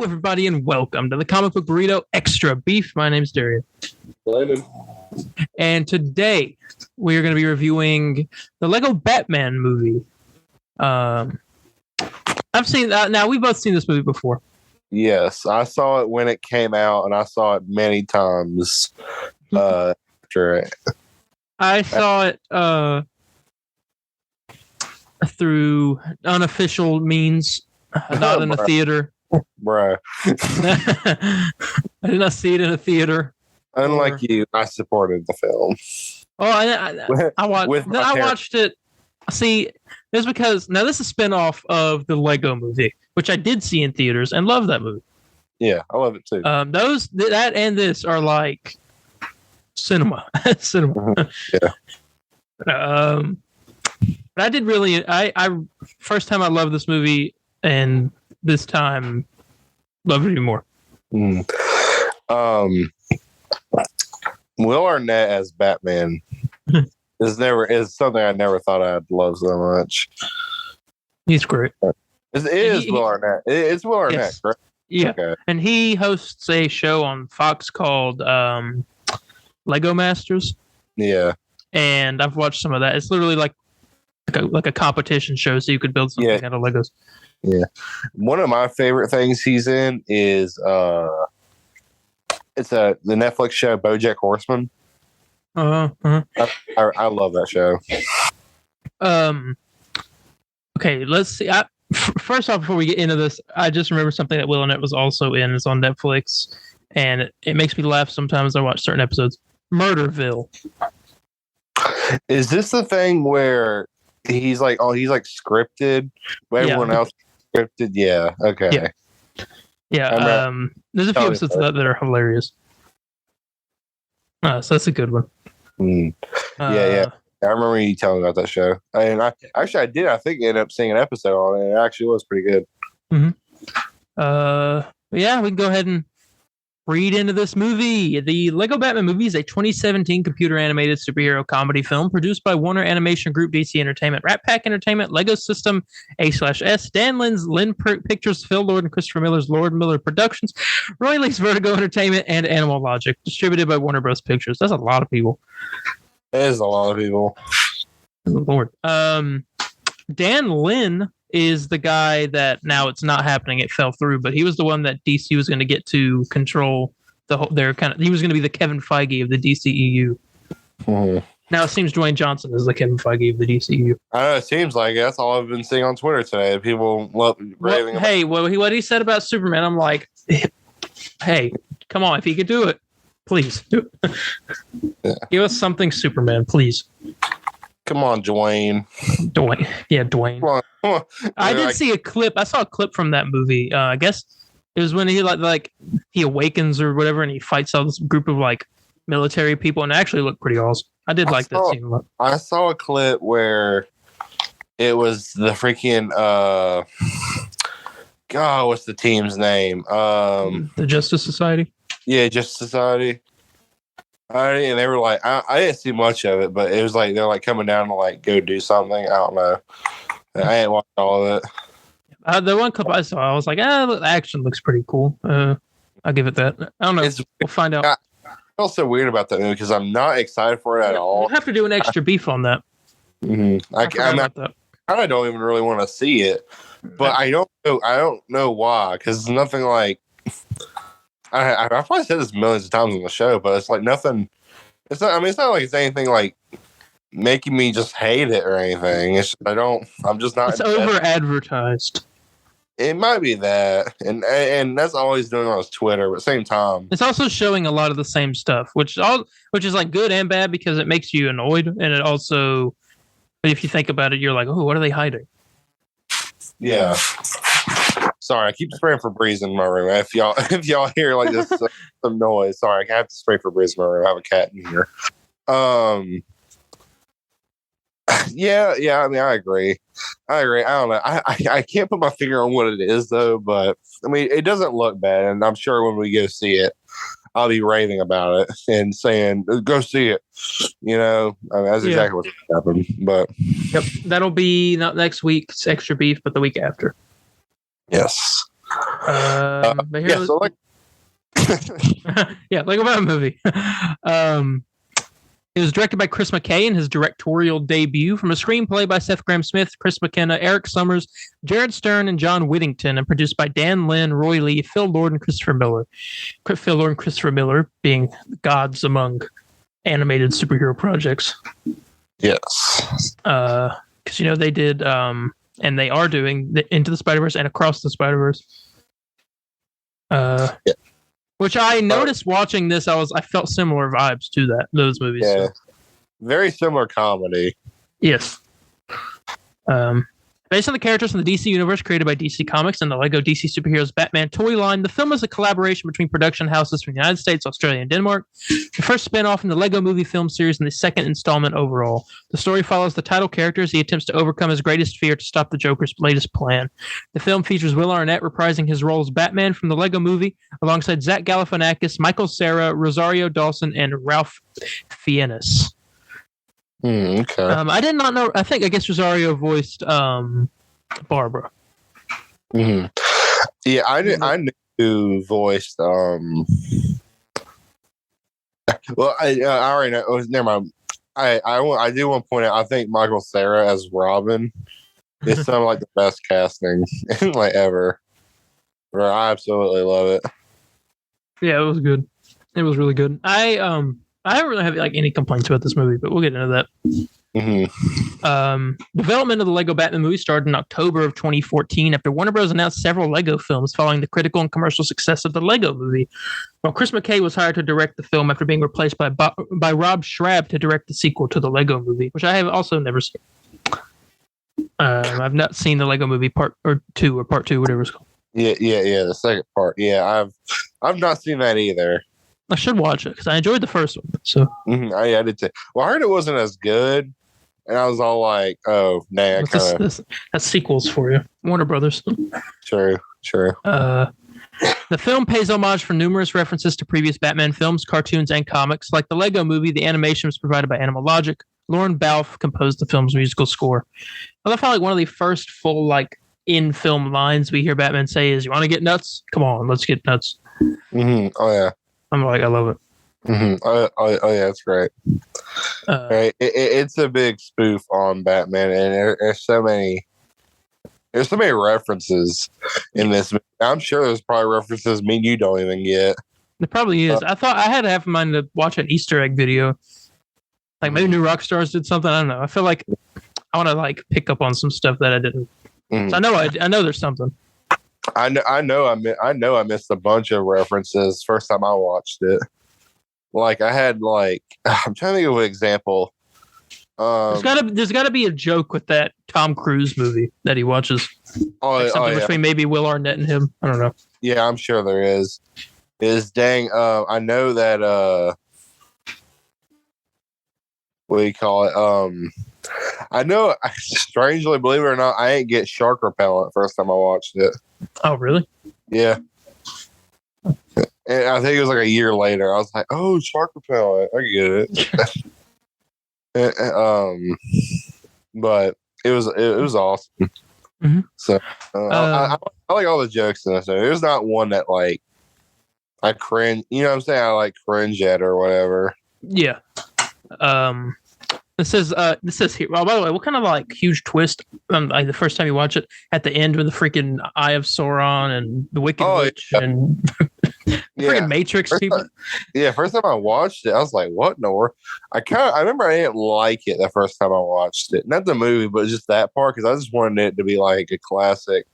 everybody, and welcome to the Comic Book Burrito Extra Beef. My name's Darien. Landon. And today we are going to be reviewing the Lego Batman movie. I've seen that. Now, we've both seen this movie before. Yes, I saw it when it came out, and I saw it many times after it. I saw it through unofficial means, not in a theater. Bruh. I did not see it in a theater. Unlike you, I supported the film. Oh, I watched it. See, it's because now this is a spinoff of the Lego movie, which I did see in theaters and love that movie. Yeah, I love it too. That and this are like cinema. Yeah. But I did really. I first time I loved this movie, and this time love it even more. Will Arnett as Batman is something I never thought I'd love so much. He's great. It is Will Arnett. It's Will Arnett, yes. correct? Yeah, okay. And he hosts a show on Fox called Lego Masters. Yeah, and I've watched some of that. It's literally like a competition show, so you could build something out of Legos. Yeah, one of my favorite things he's in is it's the Netflix show BoJack Horseman. I love that show. Okay, let's see. First off, before we get into this, I just remember something that Will Arnett was also in. It's on Netflix, and it makes me laugh sometimes. I watch certain episodes. Murderville. Is this the thing where he's like scripted, but everyone else is scripted? Yeah. Okay. Yeah. There's a few episodes of that are hilarious. So that's a good one. Yeah. I remember you telling me about that show. And I did. I think end up seeing an episode on it. It actually was pretty good. Yeah, we can go ahead and read into this movie. The Lego Batman movie is a 2017 computer animated superhero comedy film produced by Warner Animation Group, DC Entertainment, Rat Pack Entertainment, Lego System, A/S, Dan Lynn's Lynn Pictures, Phil Lord and Christopher Miller's Lord Miller Productions, Roy Lee's Vertigo Entertainment, and Animal Logic, distributed by Warner Bros. Pictures. That's a lot of people. It is a lot of people. Lord. Dan Lynn is the guy that now it's not happening. It fell through, but he was the one that DC was going to get to control the whole. He was going to be the Kevin Feige of the DCEU. Now it seems Dwayne Johnson is the Kevin Feige of the DCEU. I know, it seems like it. That's all I've been seeing on Twitter today. People love raving. What he said about Superman, I'm like, hey, come on, if he could do it, please do it. Yeah. Give us something Superman, please. Come on, Dwayne. Dwayne. Come on. I did see a clip. I saw a clip from that movie. I guess it was when he like he awakens or whatever, and he fights all this group of like military people, and it actually looked pretty awesome. I did like that scene a lot. I saw a clip where it was the freaking God, what's the team's name? The Justice Society. Yeah, Justice Society. And they were like, I didn't see much of it, but it was like they're like coming down to like go do something. I don't know. I ain't watched all of it. The one clip I saw, I was like, the action looks pretty cool. I'll give it that. I don't know. We'll find out. I feel so weird about that movie because I'm not excited for it at all. We'll have to do an extra beef on that. I kind of don't even really want to see it, but I don't know why, because it's nothing like. I probably said this millions of times on the show, but it's like nothing. It's not. I mean, it's not like it's anything like making me just hate it or anything. I'm just not. It's over advertised. It might be that, and that's all he's doing on his Twitter. But at the same time, it's also showing a lot of the same stuff, which is like good and bad because it makes you annoyed, and it also, if you think about it, you're like, oh, what are they hiding? Yeah. Sorry, I keep spraying Febreze in my room. If y'all hear like this some noise, sorry, I have to spray Febreze in my room. I have a cat in here. Yeah. I mean, I agree. I don't know. I can't put my finger on what it is though, but I mean, it doesn't look bad, and I'm sure when we go see it, I'll be raving about it and saying, "Go see it." You know, I mean, that's exactly what's happened. But yep, that'll be not next week's extra beef, but the week after. Yes. Yeah, so like, yeah, Lego Batman movie. It was directed by Chris McKay in his directorial debut from a screenplay by Seth Grahame-Smith, Chris McKenna, Eric Summers, Jared Stern, and John Whittington, and produced by Dan Lin, Roy Lee, Phil Lord, and Christopher Miller. Phil Lord and Christopher Miller being gods among animated superhero projects. yes. Because, they did, and they are doing Into the Spider-Verse and Across the Spider-Verse. Yeah. Which I noticed watching this, I felt similar vibes to those movies. Yeah, so. Very similar comedy. Yes. Based on the characters from the DC universe created by DC Comics and the Lego DC Superheroes Batman toy line, the film is a collaboration between production houses from the United States, Australia, and Denmark. The first spin-off in the Lego movie film series and the second installment overall. The story follows the title character as he attempts to overcome his greatest fear to stop the Joker's latest plan. The film features Will Arnett reprising his role as Batman from the Lego movie alongside Zach Galifianakis, Michael Cera, Rosario Dawson, and Ralph Fiennes. Okay. I did not know. I guess Rosario voiced Barbara. Mm-hmm. Yeah, I knew who voiced. Well, I already know. Never mind. I do want to point out. I think Michael Cera as Robin is some of like the best casting like ever. I absolutely love it. Yeah, it was good. It was really good. I don't really have like any complaints about this movie, but we'll get into that. Mm-hmm. Development of the Lego Batman movie started in October of 2014 after Warner Bros. Announced several Lego films following the critical and commercial success of the Lego movie. While Chris McKay was hired to direct the film after being replaced by Rob Schrab to direct the sequel to the Lego movie, which I have also never seen. I've not seen the Lego movie part 2, whatever it's called. Yeah, the second part. Yeah, I've not seen that either. I should watch it because I enjoyed the first one. So I did too. Well, I heard it wasn't as good, and I was all like, "Oh, nah." That's sequels for you, Warner Brothers. True. The film pays homage for numerous references to previous Batman films, cartoons, and comics. Like the Lego movie, the animation was provided by Animal Logic. Lauren Balfe composed the film's musical score. I love how like one of the first full like in-film lines we hear Batman say is, "You want to get nuts? Come on, let's get nuts." Mm-hmm. Oh yeah. I'm like, I love it. Mm-hmm. Oh yeah, that's great. Right, it's a big spoof on Batman, and there's so many references in this. I'm sure there's probably references me and you don't even get. It probably is. I thought I had half in mind to watch an Easter egg video. Like maybe New Rockstars did something. I don't know. I feel like I want to like pick up on some stuff that I didn't. Mm-hmm. So I know there's something. I know I missed a bunch of references first time I watched it. Like I had like I'm trying to think of an example. There's gotta be a joke with that Tom Cruise movie that he watches. Something between maybe Will Arnett and him. I don't know. Yeah, I'm sure there is. I know that what do you call it? I know, strangely, believe it or not, I ain't get shark repellent first time I watched it. Oh, really? Yeah. And I think it was like a year later. I was like, "Oh, shark repellent, I get it." But it was awesome. Mm-hmm. So I like all the jokes in this. There's not one that like I cringe. You know what I'm saying? I like cringe at or whatever. Yeah. This says here. Well, by the way, what kind of like huge twist? Like the first time you watch it, at the end with the freaking Eye of Sauron and the Wicked Witch and freaking Matrix people. First time I watched it, I was like, "What in the world?" I remember I didn't like it the first time I watched it. Not the movie, but just that part because I just wanted it to be like a classic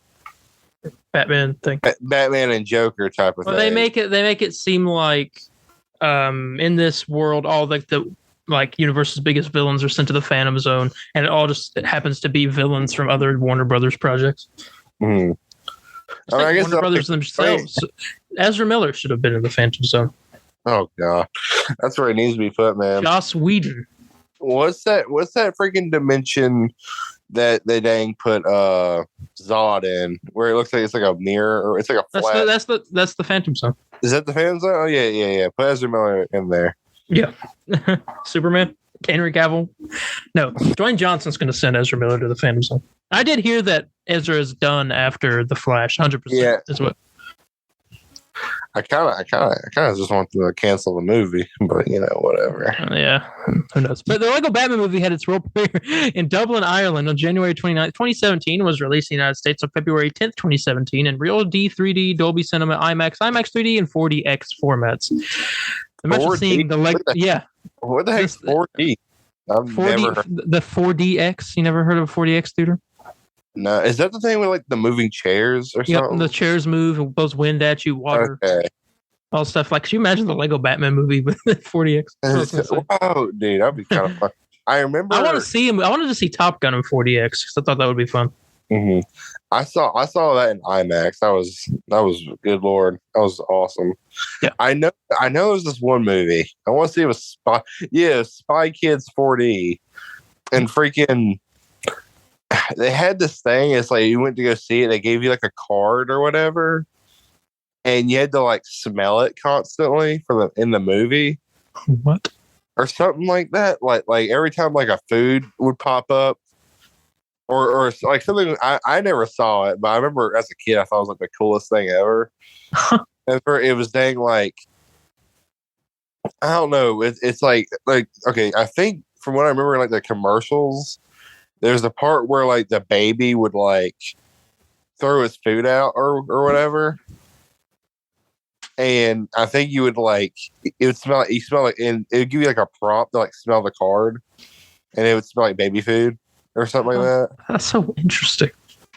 Batman thing, Batman and Joker type of thing. They make it seem like in this world, all like the universe's biggest villains are sent to the Phantom Zone, and it happens to be villains from other Warner Brothers projects. Mm. I guess Warner Brothers themselves. Ezra Miller should have been in the Phantom Zone. Oh god, that's where it needs to be put, man. Joss Whedon. What's that freaking dimension that they dang put Zod in, where it looks like it's like a mirror or it's like a flat? That's the Phantom Zone. Is that the Phantom Zone? Oh yeah. Put Ezra Miller in there. Yeah. Superman. Henry Cavill. No, Dwayne Johnson's going to send Ezra Miller to the Phantom Zone. I did hear that Ezra is done after The Flash. 100%. Yeah. Is what. I kind of just want to cancel the movie, but whatever. Yeah, who knows? But the Lego Batman movie had its world premiere in Dublin, Ireland on January 29th, 2017. Was released in the United States on February 10th, 2017 in Real D, 3D, Dolby Cinema, IMAX, IMAX 3D, and 4DX formats. Imagine seeing the Lego. Yeah. What the heck's 4D? I've 4D, never heard. The 4DX. You never heard of a 4DX theater? No, is that the thing with like the moving chairs or something? Yep, the chairs move, it blows wind at you, water, all stuff. Like, could you imagine the Lego Batman movie with 4DX? Wow, dude, that'd be kind of fun. I remember. I want to see him. I wanted to see Top Gun in 4DX because I thought that would be fun. Mm-hmm. I saw that in IMAX. That was good Lord. That was awesome. Yeah. I know there's this one movie. I want to see it was Spy Kids 4D. And freaking they had this thing, it's like you went to go see it, they gave you like a card or whatever. And you had to like smell it constantly in the movie. What? Or something like that. Like every time like a food would pop up. Or like something I never saw it, but I remember as a kid I thought it was like the coolest thing ever. It was dang like I don't know. It's like okay, I think from what I remember like the commercials, there's a part where like the baby would like throw his food out or whatever. And I think you would like it would smell like and it would give you like a prompt to like smell the card and it would smell like baby food. Or something like that. That's so interesting.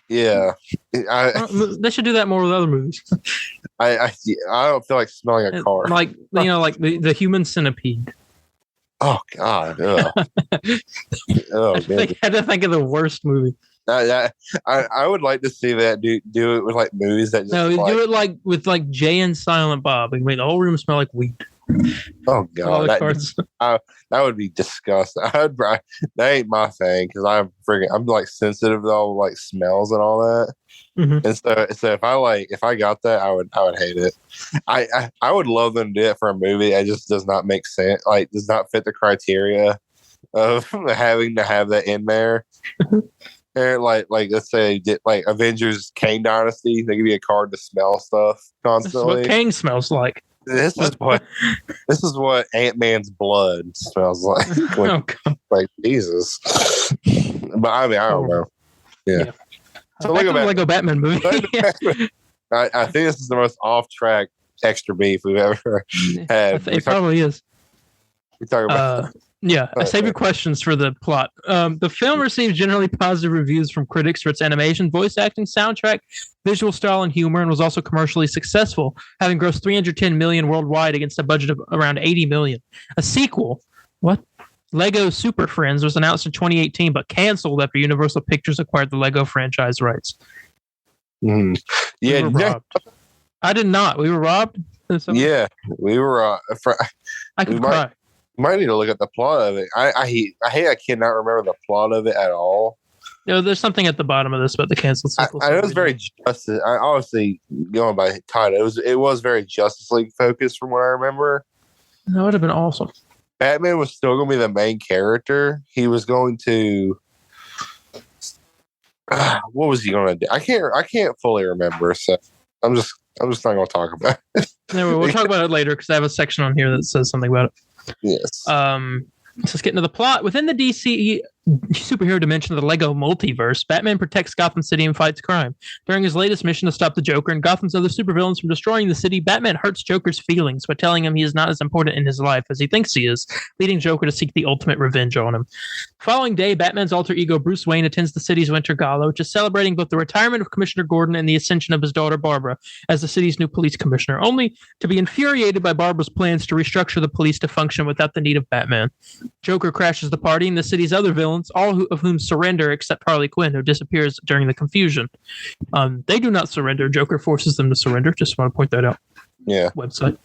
Yeah, they should do that more with other movies. I don't feel like smelling a car. Like like the Human Centipede. Oh God! Oh, I had to think of the worst movie. I would like to see that do it with like movies that just do it like with like Jay and Silent Bob and make the whole room smell like weed. Oh God, that would be disgusting. That ain't my thing because I'm like sensitive to all like smells and all that. Mm-hmm. And so if I got that, I would hate it. I would love them to do it for a movie that just does not make sense, like does not fit the criteria of having to have that in there. And like let's say did like Avengers Kang Dynasty, they give you a card to smell stuff constantly. This is what Kang smells like. This is what Ant-Man's blood smells like. Like Jesus. But I mean, I don't know. Yeah. So Lego Batman movie. I think this is the most off-track extra beef we've ever had. It probably is. We talk about. Save your questions for the plot. The film received generally positive reviews from critics for its animation, voice acting, soundtrack, visual style, and humor, and was also commercially successful, having grossed $310 million worldwide against a budget of around $80 million. A sequel, Lego Super Friends, was announced in 2018, but canceled after Universal Pictures acquired the Lego franchise rights. Mm. Yeah, I did not. We were robbed. Yeah, we were. I could cry. Might need to look at the plot of it. I cannot remember the plot of it at all. There's something at the bottom of this about the canceled sequel. I know it's very Justice. I obviously going by title. It was very Justice League focused from what I remember. That would have been awesome. Batman was still going to be the main character. He was going to. What was he going to do? I can't fully remember. So I'm just not going to talk about it. No, we'll talk about it later because I have a section on here that says something about it. Yes. Let's get into the plot. Within the DC superhero dimension of the Lego multiverse, Batman protects Gotham City and fights crime. During his latest mission to stop the Joker and Gotham's other supervillains from destroying the city, Batman hurts Joker's feelings by telling him he is not as important in his life as he thinks he is, leading Joker to seek the ultimate revenge on him. The following day, Batman's alter ego Bruce Wayne attends the city's Winter Gala, which is celebrating both the retirement of Commissioner Gordon and the ascension of his daughter Barbara as the city's new police commissioner, only to be infuriated by Barbara's plans to restructure the police to function without the need of Batman. Joker crashes the party, and the city's other villains, all of whom surrender except Harley Quinn, who disappears during the confusion. They do not surrender. Joker forces them to surrender. Just want to point that out. Yeah. Website.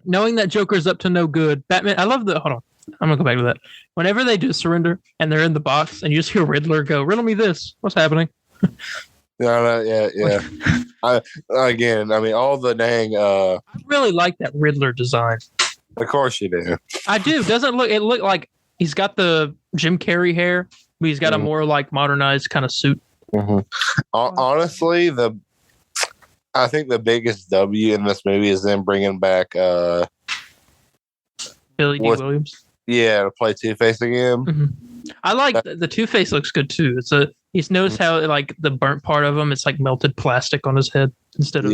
Knowing that Joker is up to no good, Batman. I love the. Hold on. I'm gonna go back to that. Whenever they do surrender and they're in the box, and you just hear Riddler go, "Riddle me this. What's happening?" Yeah. I mean, all the dang. I really like that Riddler design. Of course you do. I do. Doesn't it look like he's got the Jim Carrey hair, but he's got a more like modernized kind of suit. Mm-hmm. Honestly, I think the biggest W in this movie is them bringing back Billy D. Williams. Yeah, to play Two-Face again. Mm-hmm. I like the Two-Face looks good too. He's noticed how like the burnt part of him, it's like melted plastic on his head instead of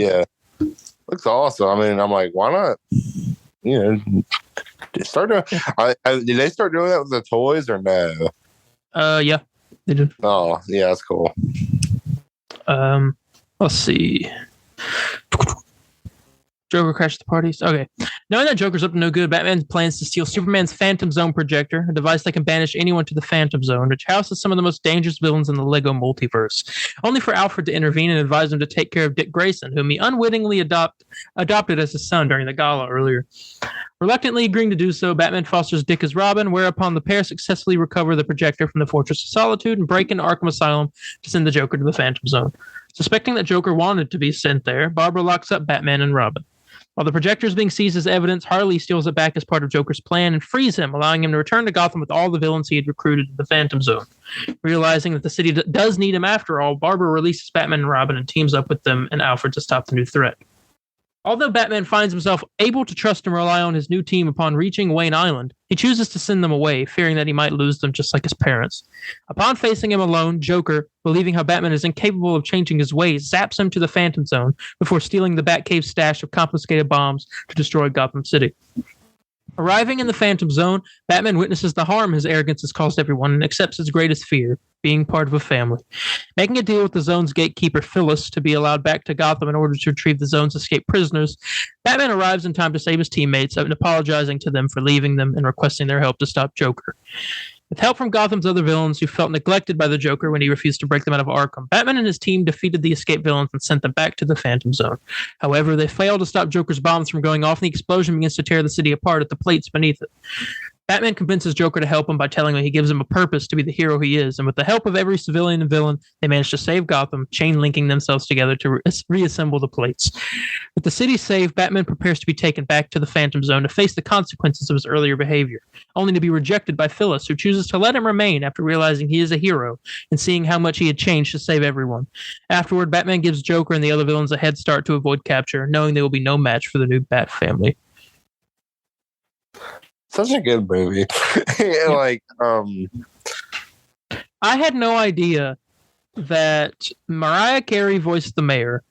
looks awesome. I mean, I'm like, why not? Start doing. Did they start doing that with the toys or no? Yeah, they did. Oh, yeah, that's cool. Let's see. Joker crashed the parties. Okay. Knowing that Joker's up to no good, Batman plans to steal Superman's Phantom Zone projector, a device that can banish anyone to the Phantom Zone, which houses some of the most dangerous villains in the Lego multiverse, only for Alfred to intervene and advise him to take care of Dick Grayson, whom he unwittingly adopted as his son during the gala earlier. Reluctantly agreeing to do so, Batman fosters Dick as Robin, whereupon the pair successfully recover the projector from the Fortress of Solitude and break into Arkham Asylum to send the Joker to the Phantom Zone. Suspecting that Joker wanted to be sent there, Barbara locks up Batman and Robin. While the projector is being seized as evidence, Harley steals it back as part of Joker's plan and frees him, allowing him to return to Gotham with all the villains he had recruited to the Phantom Zone. Realizing that the city does need him after all, Barbara releases Batman and Robin and teams up with them and Alfred to stop the new threat. Although Batman finds himself able to trust and rely on his new team upon reaching Wayne Island, he chooses to send them away, fearing that he might lose them just like his parents. Upon facing him alone, Joker, believing how Batman is incapable of changing his ways, zaps him to the Phantom Zone before stealing the Batcave stash of confiscated bombs to destroy Gotham City. Arriving in the Phantom Zone, Batman witnesses the harm his arrogance has caused everyone and accepts his greatest fear, being part of a family. Making a deal with the zone's gatekeeper, Phyllis, to be allowed back to Gotham in order to retrieve the zone's escaped prisoners, Batman arrives in time to save his teammates and apologizing to them for leaving them and requesting their help to stop Joker. With help from Gotham's other villains who felt neglected by the Joker when he refused to break them out of Arkham, Batman and his team defeated the escaped villains and sent them back to the Phantom Zone. However, they failed to stop Joker's bombs from going off, and the explosion begins to tear the city apart at the plates beneath it. Batman convinces Joker to help him by telling him he gives him a purpose to be the hero he is, and with the help of every civilian and villain, they manage to save Gotham, chain-linking themselves together to reassemble the plates. With the city saved, Batman prepares to be taken back to the Phantom Zone to face the consequences of his earlier behavior, only to be rejected by Phyllis, who chooses to let him remain after realizing he is a hero and seeing how much he had changed to save everyone. Afterward, Batman gives Joker and the other villains a head start to avoid capture, knowing they will be no match for the new Bat family. Such a good movie. Like, I had no idea that Mariah Carey voiced the mayor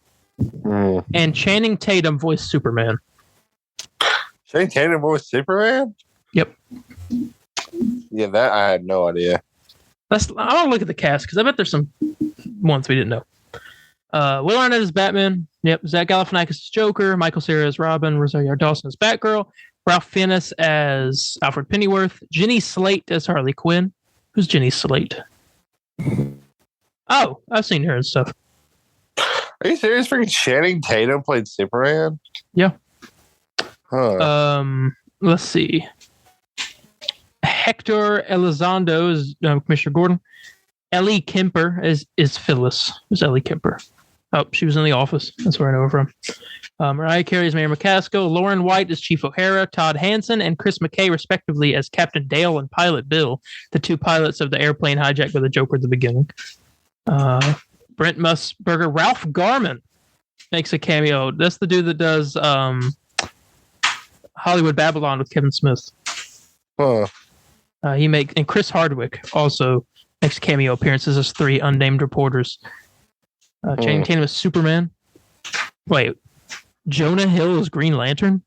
and Channing Tatum voiced Superman. Channing Tatum voiced Superman? Yep. Yeah, that I had no idea. I want to look at the cast because I bet there's some ones we didn't know. Will Arnett as Batman. Yep. Zach Galifianakis as Joker. Michael Cera as Robin. Rosario Dawson as Batgirl. Ralph Fiennes as Alfred Pennyworth. Jenny Slate as Harley Quinn. Who's Jenny Slate? Oh, I've seen her and stuff. Are you serious? Freaking Channing Tatum played Superman? Yeah. Huh. Let's see. Hector Elizondo is Commissioner Gordon. Ellie Kemper is Phyllis. Who's Ellie Kemper? Oh, she was in The Office. That's where I know her from. Mariah Carey is Mayor McCaskill. Lauren White is Chief O'Hara. Todd Hansen and Chris McKay, respectively, as Captain Dale and Pilot Bill, the two pilots of the airplane hijacked by the Joker at the beginning. Brent Musburger. Ralph Garman makes a cameo. That's the dude that does Hollywood Babylon with Kevin Smith. Huh. And Chris Hardwick also makes cameo appearances as three unnamed reporters. Channing Tatum is Superman. Wait, Jonah Hill is Green Lantern?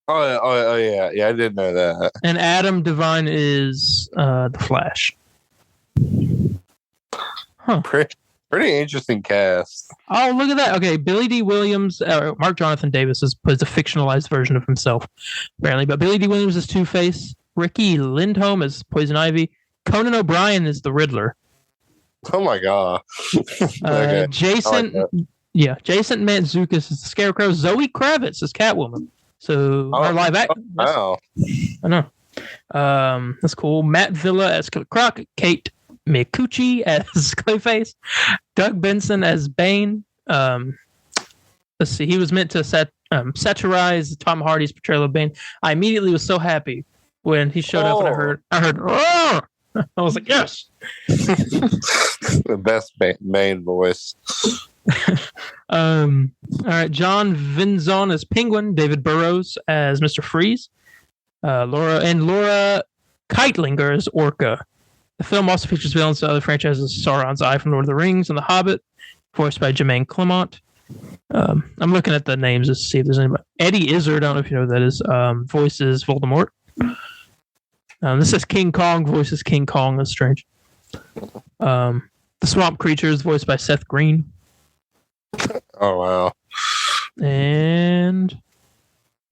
Oh yeah. Yeah, I didn't know that. And Adam Devine is the Flash. Huh. Pretty interesting cast. Oh, look at that. Okay, Billy D. Williams, Mark Jonathan Davis plays a fictionalized version of himself, apparently. But Billy D. Williams is Two-Face. Ricky Lindholm is Poison Ivy. Conan O'Brien is the Riddler. Oh my god. Okay. Jason Mantzoukas is the Scarecrow. Zoe Kravitz is Catwoman. So our live action. Wow. I know. That's cool. Matt Villa as Killer Croc. Kate Micucci as Clayface. Doug Benson as Bane. Let's see. He was meant to satirized Tom Hardy's portrayal of Bane. I immediately was so happy when he showed up and I heard, oh! I was like, yes. The best Bane voice. All right, John Vinzon as Penguin, David Burrows as Mr. Freeze, Laura Keitlinger as Orca. The film also features villains to other franchises: Sauron's Eye from Lord of the Rings and The Hobbit, voiced by Jermaine Clement. I'm looking at the names to see if there's anybody. Eddie Izzard, I don't know if you know who that is, voices Voldemort. This says King Kong, voices King Kong. That's strange. The Swamp Creature is voiced by Seth Green. Oh, wow. And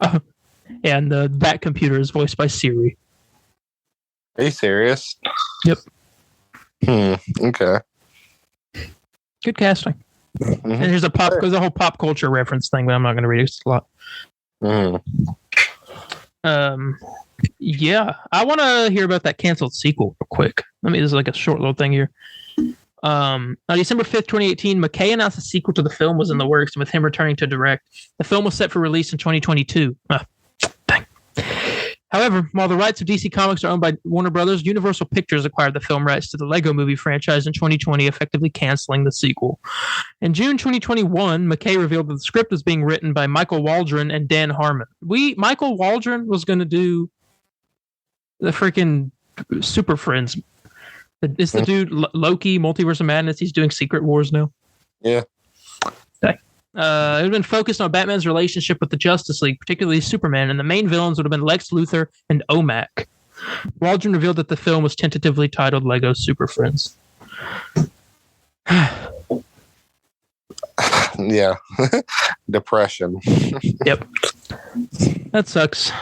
the Bat Computer is voiced by Siri. Are you serious? Yep. Okay. Good casting. Mm-hmm. And there's a whole pop culture reference thing, but I'm not going to read it. It's a lot. Yeah, I want to hear about that canceled sequel real quick. This is like a short little thing here. On December 5th, 2018, McKay announced a sequel to the film was in the works, with him returning to direct. The film was set for release in 2022. Dang. However, while the rights of DC Comics are owned by Warner Brothers, Universal Pictures acquired the film rights to the Lego Movie franchise in 2020, effectively canceling the sequel. In June 2021, McKay revealed that the script was being written by Michael Waldron and Dan Harmon. Michael Waldron was going to do the freaking Super Friends. It's the dude Loki, Multiverse of Madness. He's doing Secret Wars now. Yeah. Okay. It would have been focused on Batman's relationship with the Justice League, particularly Superman, and the main villains would have been Lex Luthor and OMAC. Waldron revealed that the film was tentatively titled Lego Super Friends. Yeah. Depression. Yep. That sucks.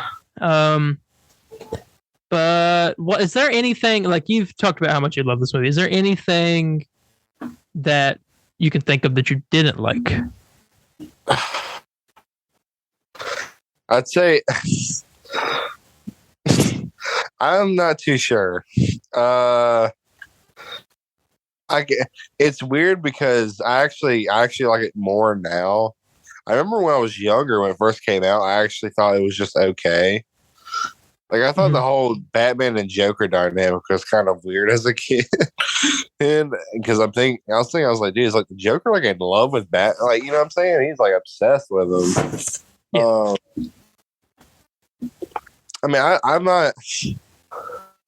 But is there anything, like, you've talked about how much you love this movie. Is there anything that you can think of that you didn't like? I'd say I'm not too sure. It's weird because I actually like it more now. I remember when I was younger, when it first came out, I actually thought it was just okay. Like, I thought the whole Batman and Joker dynamic was kind of weird as a kid. And because I was like, dude, is like the Joker like in love with Batman? Like, you know what I'm saying? He's like obsessed with him. Yeah. I mean, I'm not,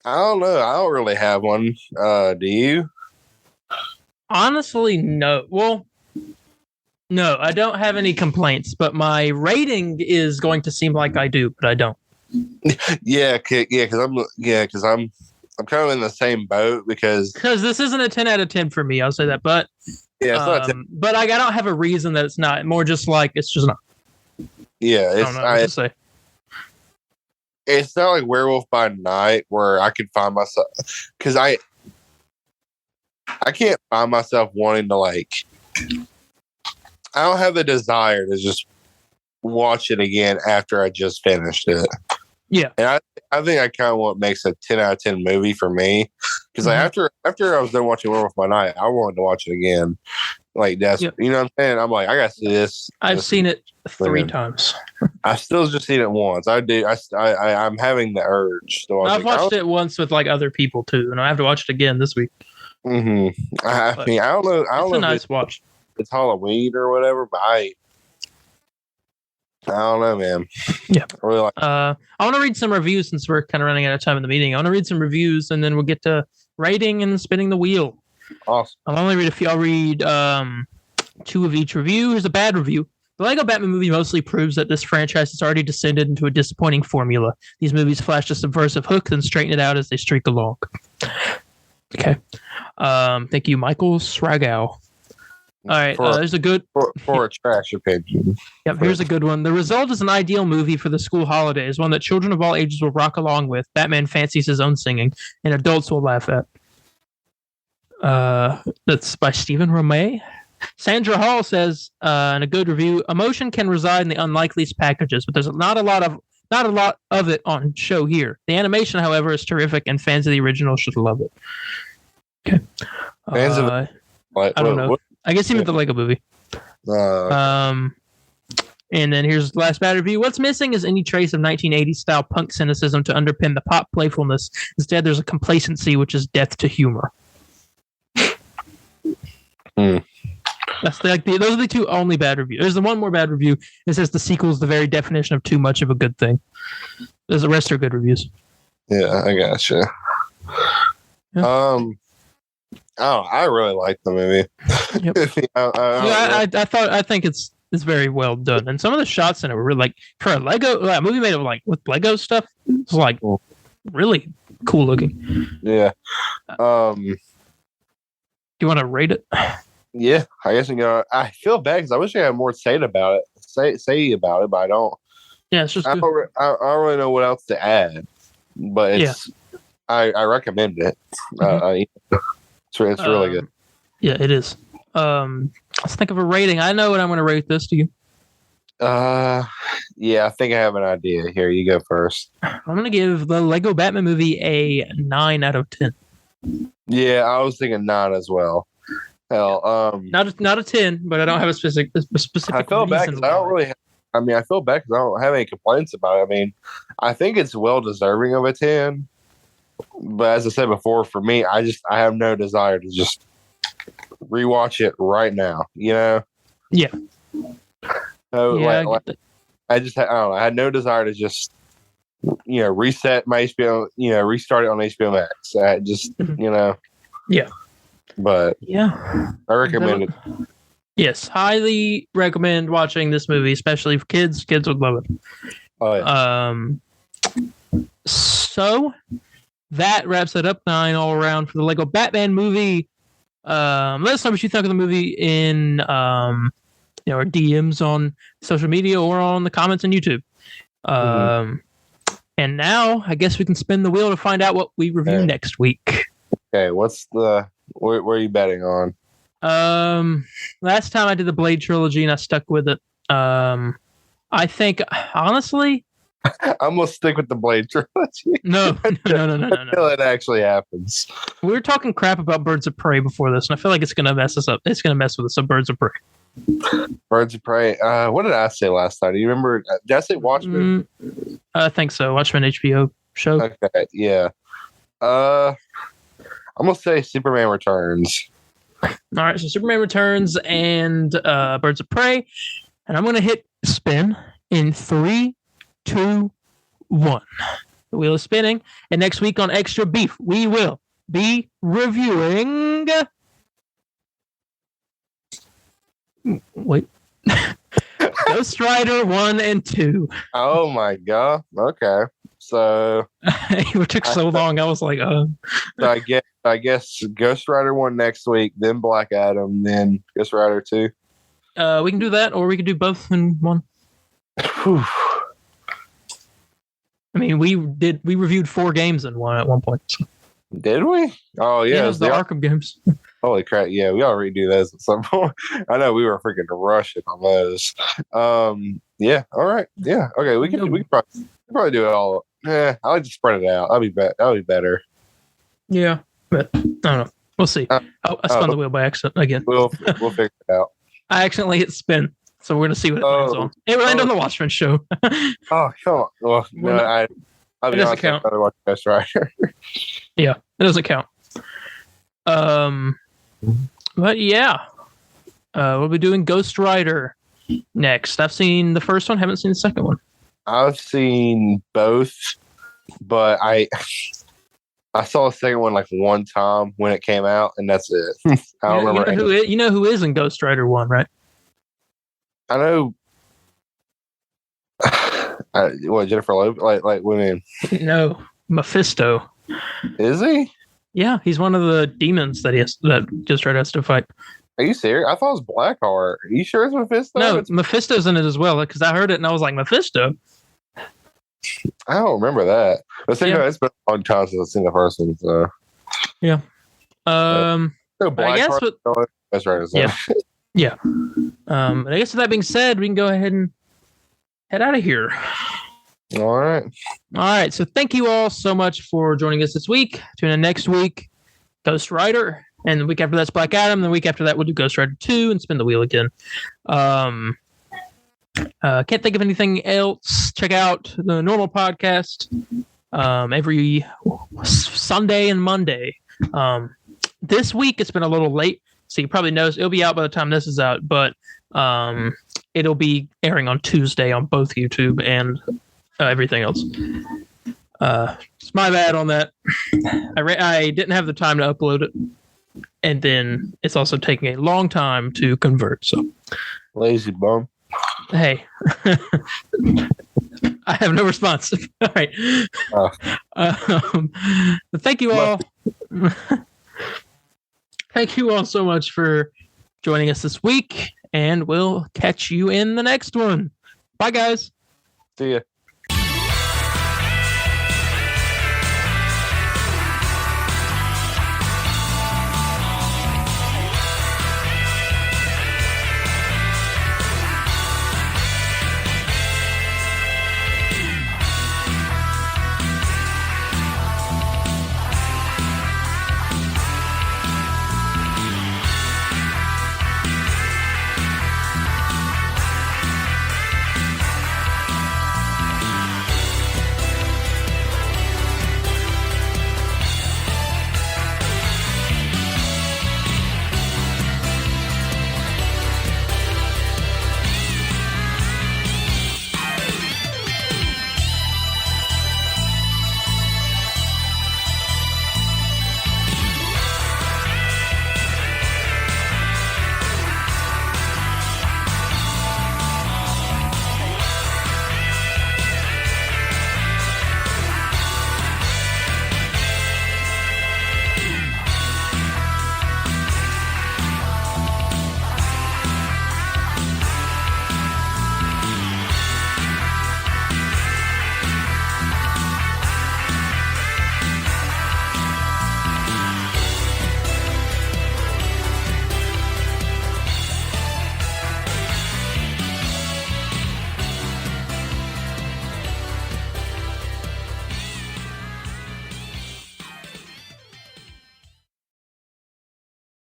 I don't know. I don't really have one. Do you? Honestly, no. Well, no, I don't have any complaints, but my rating is going to seem like I do, but I don't. Yeah, because I'm kind of in the same boat because this isn't a 10 out of 10 for me. I'll say that, but yeah, it's not 10. But I don't have a reason that it's not. More just like it's just not. Yeah, it's not like Werewolf by Night where I could find myself, because I can't find myself wanting to, like, I don't have the desire to just watch it again after I just finished it. Yeah. And I think I kind of what makes a 10 out of 10 movie for me. Because after I was done watching Werewolf by Night, I wanted to watch it again. Like, that's, you know what I'm saying? I'm like, I got to see this. I've seen it 3 times. I still just seen it once. I'm having the urge to watch it. I've watched it once with, like, other people too, and I have to watch it again this week. Mm-hmm. I mean, I don't know. It's a nice watch. It's Halloween or whatever, but I don't know, man. Yeah. I really like I want to read some reviews since we're kind of running out of time in the meeting. I want to read some reviews and then we'll get to rating and spinning the wheel. Awesome. I'll only read a few. I'll read 2 of each review. Here's a bad review. The Lego Batman movie mostly proves that this franchise has already descended into a disappointing formula. These movies flash a subversive hook, then straighten it out as they streak along. Okay. Thank you, Michael Sragow. All right, there's a good for a trash opinion. Yep, here's a good one. The result is an ideal movie for the school holidays, one that children of all ages will rock along with. Batman fancies his own singing, and adults will laugh at. That's by Stephen Romay. Sandra Hall says in a good review, emotion can reside in the unlikeliest packages, but there's not a lot of it on show here. The animation, however, is terrific, and fans of the original should love it. Okay. Fans of I don't know. I guess he meant the Lego movie. And then here's the last bad review. What's missing is any trace of 1980s style punk cynicism to underpin the pop playfulness. Instead, there's a complacency which is death to humor. That's those are the two only bad reviews. There's the one more bad review. It says the sequel is the very definition of too much of a good thing. The rest are good reviews. Yeah, I gotcha. Yeah. I really like the movie. Yep. I think it's very well done, and some of the shots in it were really, like, for a movie made of like with Lego stuff. It's like really cool looking. Yeah. Do you want to rate it? Yeah, I guess I feel bad because I wish I had more to say about it. Say about it, but I don't. Yeah, it's just. I don't really know what else to add, but it's. Yeah. I recommend it. It's really good. Yeah, it is. Let's think of a rating. I know what I'm going to rate this. Do you? Yeah, I think I have an idea. Here, you go first. I'm going to give the Lego Batman movie a 9 out of 10. Yeah, I was thinking 9 as well. Hell, not a 10, but I don't have a specific. I feel bad because I don't really. I feel bad because I don't have any complaints about it. I mean, I think it's well deserving of a 10. But as I said before, for me, I have no desire to just rewatch it right now. You know? Yeah. So, yeah, I don't know. I had no desire to just, reset my HBO, restart it on HBO Max. I just, Yeah. But yeah, I recommend it. Yes, highly recommend watching this movie, especially for kids. Kids would love it. Oh, yeah. So that wraps it up. 9 all around for the Lego Batman movie. Let us know what you think of the movie in our DMs on social media or on the comments on YouTube. And now I guess we can spin the wheel to find out what we review next week. Okay, where are you betting on? Last time I did the Blade trilogy and I stuck with it. I think honestly, I'm gonna stick with the Blade trilogy. No. Until it actually happens. We were talking crap about Birds of Prey before this, and I feel like it's gonna mess us up. It's gonna mess with us. So Birds of Prey. Birds of Prey. What did I say last time? Do you remember? Did I say Watchmen? I think so. Watchmen HBO show. Okay, yeah. I'm gonna say Superman Returns. All right, so Superman Returns and Birds of Prey, and I'm gonna hit spin in 3, 2, 1. The wheel is spinning, and next week on Extra Beef, we will be reviewing. Wait. Ghost Rider 1 and 2. Oh my god. Okay. So it took so long. I was like, I guess Ghost Rider 1 next week, then Black Adam, then Ghost Rider 2. We can do that, or we can do both in one. I mean, we reviewed 4 games in one at one point. So. Did we? Oh yeah, it was the Arkham games. Holy crap! Yeah, we all redo those at some point. I know we were freaking rushing on those. Yeah. All right. Yeah. Okay. We can probably do it all. Yeah. I like to spread it out. That'll be better. Yeah, but I don't know. We'll see. I spun the wheel by accident again. We'll figure it out. I accidentally hit spin, so we're gonna see what it lands on. It landed on the Watchmen show. Oh, come on. Well, no, I'll be honest. I'd rather watch Ghost Rider. Yeah, it doesn't count. But yeah, we'll be doing Ghost Rider next. I've seen the first one, haven't seen the second one. I've seen both, but I saw the second one like one time when it came out, and that's it. I don't remember. You know who is in Ghost Rider 1, right? I know. What, Jennifer Lopez? Like women? No, Mephisto. Is he? Yeah, he's one of the demons that Ghost Rider has to fight. Are you serious? I thought it was Blackheart. Are you sure it's Mephisto? No, Mephisto's in it as well, because I heard it and I was like, Mephisto? I don't remember that. But it's been a long time since I've seen the first one. So. Yeah. I guess that's right. Yeah. Yeah. But I guess with that being said, we can go ahead and head out of here. All right. So thank you all so much for joining us this week. Tune in next week, Ghost Rider. And the week after that's Black Adam. The week after that, we'll do Ghost Rider 2 and spin the wheel again. Can't think of anything else. Check out the normal podcast every Sunday and Monday. This week it's been a little late, so you probably noticed it'll be out by the time this is out, but it'll be airing on Tuesday on both YouTube and everything else. It's my bad on that. I didn't have the time to upload it, and then it's also taking a long time to convert. So lazy bum. Hey, I have no response. All right. Thank you all. Thank you all so much for joining us this week, and we'll catch you in the next one. Bye, guys. See ya.